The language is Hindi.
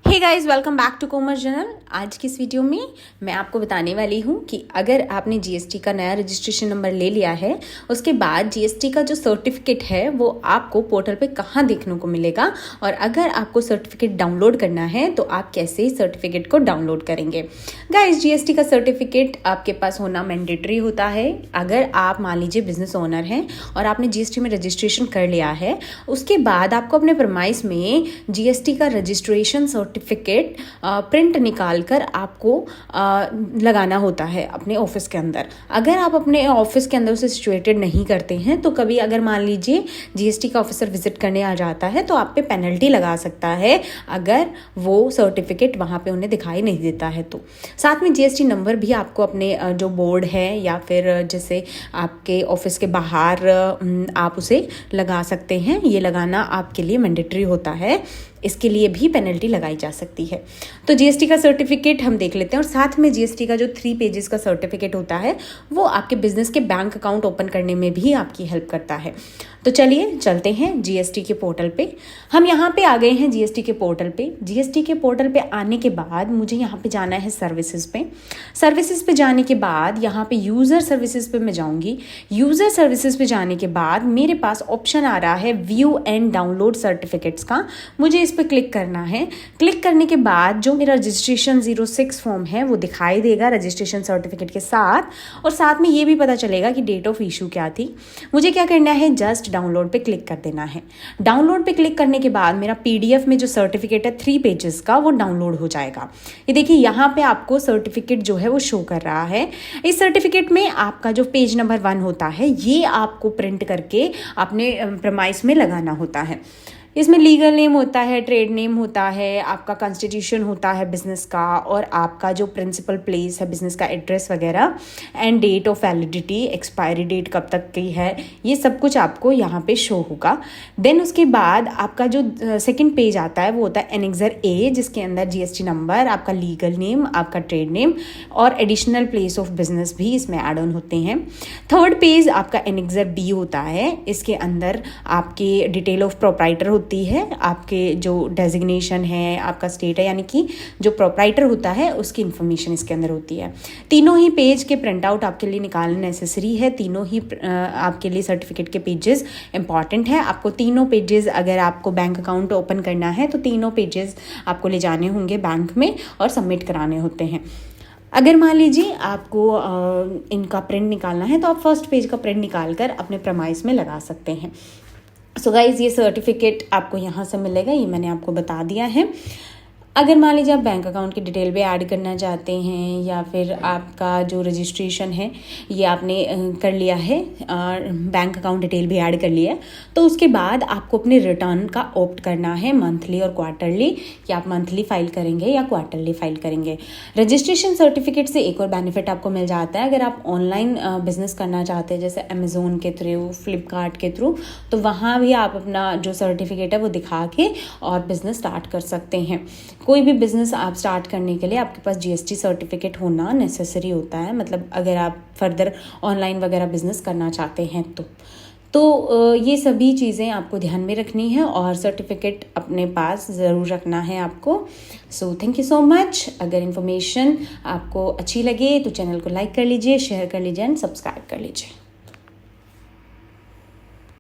Hey guys, welcome back to commerce journal. आज की इस वीडियो में मैं आपको बताने वाली हूँ कि अगर आपने जीएसटी का नया रजिस्ट्रेशन नंबर ले लिया है, उसके बाद जीएसटी का जो सर्टिफिकेट है वो आपको पोर्टल पे कहाँ देखने को मिलेगा, और अगर आपको सर्टिफिकेट डाउनलोड करना है तो आप कैसे सर्टिफिकेट को डाउनलोड करेंगे। गाइस, जीएसटी का सर्टिफिकेट आपके पास होना मैंडेटरी होता है। अगर आप मान लीजिए बिजनेस ओनर हैं और आपने जीएसटी में रजिस्ट्रेशन कर लिया है, उसके बाद आपको अपने प्रीमाइस में जीएसटी का रजिस्ट्रेशन सर्टिफिकेट प्रिंट निकाल कर आपको लगाना होता है अपने ऑफिस के अंदर। अगर आप अपने ऑफिस के अंदर उसे सिचुएटेड नहीं करते हैं तो कभी अगर मान लीजिए जीएसटी का ऑफिसर विजिट करने आ जाता है तो आप पे पेनल्टी लगा सकता है अगर वो सर्टिफिकेट वहाँ पे उन्हें दिखाई नहीं देता है। तो साथ में जीएसटी नंबर भी आपको अपने जो बोर्ड है या फिर जैसे आपके ऑफिस के बाहर आप उसे लगा सकते हैं। ये लगाना आपके लिए मैंडेटरी होता है, इसके लिए भी पेनल्टी लगाई जा सकती है। तो जीएसटी का सर्टिफिकेट हम देख लेते हैं, और साथ में जीएसटी का जो 3 पेजेस का सर्टिफिकेट होता है वो आपके बिजनेस के बैंक अकाउंट ओपन करने में भी आपकी हेल्प करता है। तो चलिए चलते हैं जीएसटी के पोर्टल पे। हम यहाँ पे आ गए हैं जीएसटी के पोर्टल पे। जीएसटी के पोर्टल पे आने के बाद मुझे यहाँ पे जाना है सर्विसेज पे। सर्विसेज पे जाने के बाद यहाँ पे यूज़र सर्विसेज पे मैं जाऊँगी। यूज़र सर्विसेज पे जाने के बाद मेरे पास ऑप्शन आ रहा है व्यू एंड डाउनलोड सर्टिफिकेट्स का। मुझे इस पर क्लिक करना है। क्लिक करने के बाद जो मेरा रजिस्ट्रेशन 06 फॉर्म है वो दिखाई देगा रजिस्ट्रेशन सर्टिफिकेट के साथ, और साथ में ये भी पता चलेगा कि डेट ऑफ इशू क्या थी। मुझे क्या करना है, जस्ट डाउनलोड पे क्लिक कर देना है। डाउनलोड पे क्लिक करने के बाद मेरा पीडीएफ में जो सर्टिफिकेट है 3 पेजेस का वो डाउनलोड हो जाएगा। ये देखिए यहाँ पे आपको सर्टिफिकेट जो है वो शो कर रहा है। इस सर्टिफिकेट में आपका जो पेज नंबर 1 होता है ये आपको प्रिंट करके अपने प्रीमाइस में लगाना होता है। इसमें लीगल नेम होता है, ट्रेड नेम होता है, आपका कॉन्स्टिट्यूशन होता है बिज़नेस का, और आपका जो प्रिंसिपल प्लेस है बिज़नेस का एड्रेस वगैरह, end date of validity, expiry date कब तक की है, ये सब कुछ आपको यहाँ पे शो होगा। देन उसके बाद आपका जो सेकंड पेज आता है वो होता है एनेक्सर ए, जिसके अंदर जीएसटी नंबर, आपका लीगल नेम, आपका ट्रेड नेम और एडिशनल प्लेस ऑफ बिजनेस भी इसमें ऐड ऑन होते हैं। थर्ड पेज आपका एनेक्सर बी होता है। इसके अंदर आपकी डिटेल ऑफ प्रोप्राइटर होती है, आपके जो डेजिग्नेशन है, आपका स्टेट है, यानी कि जो प्रोप्राइटर होता है उसकी इन्फॉर्मेशन इसके अंदर होती है। तीनों ही पेज के प्रिंट आउट आपके लिए निकालना नेसेसरी है। तीनों ही आपके लिए सर्टिफिकेट के पेजेस इंपॉर्टेंट है। आपको तीनों पेजेस, अगर आपको बैंक अकाउंट ओपन करना है तो तीनों पेजेस आपको ले जाने होंगे बैंक में और सबमिट कराने होते हैं। अगर मान लीजिए आपको इनका प्रिंट निकालना है तो आप फर्स्ट पेज का प्रिंट निकाल कर अपने प्रीमाइस में लगा सकते हैं। सो गाइज, ये सर्टिफिकेट आपको यहाँ से मिलेगा, ये मैंने आपको बता दिया है। अगर मान लीजिए आप बैंक अकाउंट की डिटेल भी ऐड करना चाहते हैं, या फिर आपका जो रजिस्ट्रेशन है ये आपने कर लिया है, बैंक अकाउंट डिटेल भी ऐड कर लिया है, तो उसके बाद आपको अपने रिटर्न का ऑप्ट करना है, मंथली और क्वार्टरली, कि आप मंथली फाइल करेंगे या क्वार्टरली फाइल करेंगे। रजिस्ट्रेशन सर्टिफिकेट से एक और बेनिफिट आपको मिल जाता है। अगर आप ऑनलाइन बिजनेस करना चाहते हैं जैसे अमेज़ोन के थ्रू, फ्लिपकार्ट के थ्रू, तो वहाँ भी आप अपना जो सर्टिफिकेट है वो दिखा के और बिजनेस स्टार्ट कर सकते हैं। कोई भी बिज़नेस आप स्टार्ट करने के लिए आपके पास जीएसटी सर्टिफिकेट होना नेसेसरी होता है, मतलब अगर आप फर्दर ऑनलाइन वगैरह बिज़नेस करना चाहते हैं तो ये सभी चीज़ें आपको ध्यान में रखनी है और सर्टिफिकेट अपने पास ज़रूर रखना है आपको। So thank you so much. अगर इन्फॉर्मेशन आपको अच्छी लगे तो चैनल को लाइक कर लीजिए, शेयर कर लीजिए एंड सब्सक्राइब कर लीजिए।